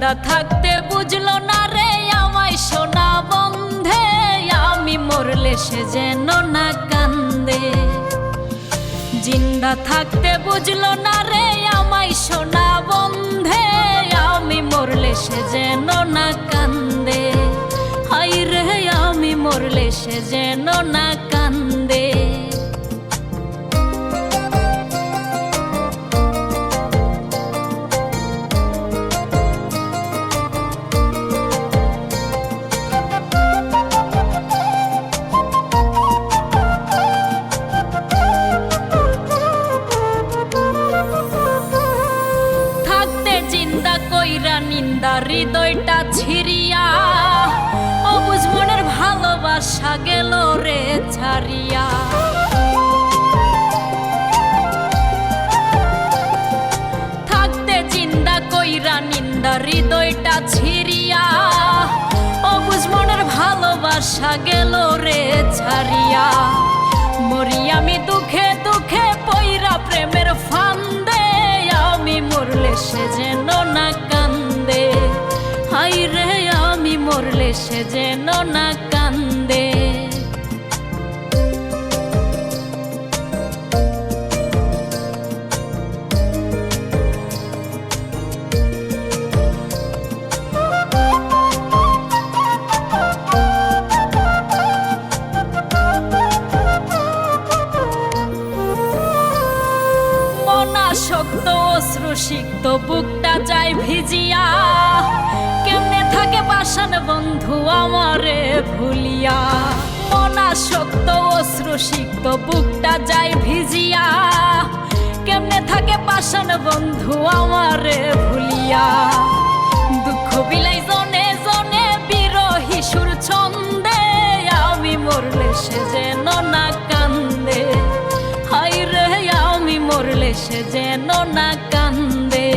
জিন্দা থাকতে বুঝলো না রে আমায় সোনা বন্ধে, আমি মরলে সে যেন না কান্দে। জিন্দা থাকতে বুঝলো না রে আমায় সোনা বন্ধে, আমি মরলে সে যেন না কান্দে। হাই রে আমি মরলে সে যেন না কান্দে। নিন্দা হৃদয়টা ছিড়িয়া, অবুঝ মনের ভালোবাসা গেল রে ছাড়িয়া। থাকতে চিন্তা কইরা নিন্দা হৃদয়টা ছিড়িয়া, অবুঝ মনের ভালোবাসা গেল রে ছাড়িয়া। মরি আমি দুঃখে দুঃখে পইরা প্রেমের ফান্দে, আমি মরলে সে যেন না কান্দে। হাই রে আমি মরলে সে যেন না কান্দে। শক্ত অশ্রু সিক্ত বুকটা যায় ভিজিয়া, কেমনে থাকে পাষাণ বন্ধু আমারে ভুলিয়া। মনা শক্ত অশ্রু সিক্ত বুকটা যায় ভিজিয়া, কেমনে থাকে পাষাণ বন্ধু আমারে ভুলিয়া। দুঃখ বিলাই জনে জনে বিরহী সুর ছন্দে, আমি মরলে সে যেন না কান্দে। হাই রে আমি মরলে সে যেন না কান্দে।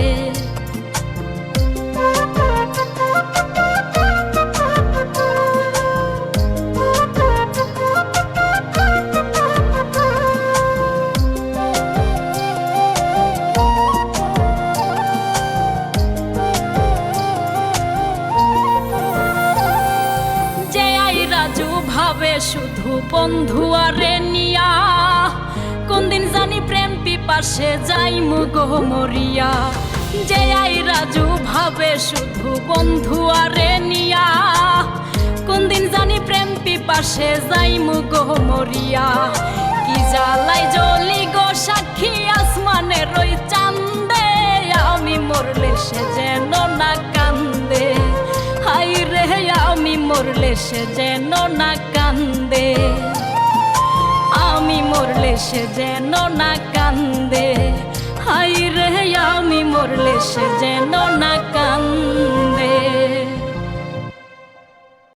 যে আই রাজু ভাবে শুধু বন্ধু আরে নিয়া, কোন দিন জানি প্রেম পিপাসে যাইমু গো মরিয়া। যে আই রাজু ভাবে শুধু বন্ধু আরে নিয়া, কোন দিন জানি প্রেম পিপাসে যাইমু গো মরিয়া। কি জ্বালাই জ্বলি গো সাক্ষী আসমানের ওই চান্দে, আমি মরলে সে যেন না কান্দে। হাই রে আমি মরলে সে যেন না কান্দে। আমি মরলে সে যেন না কান্দে। হাই রে আমি মরলে সে যেন না কান্দে।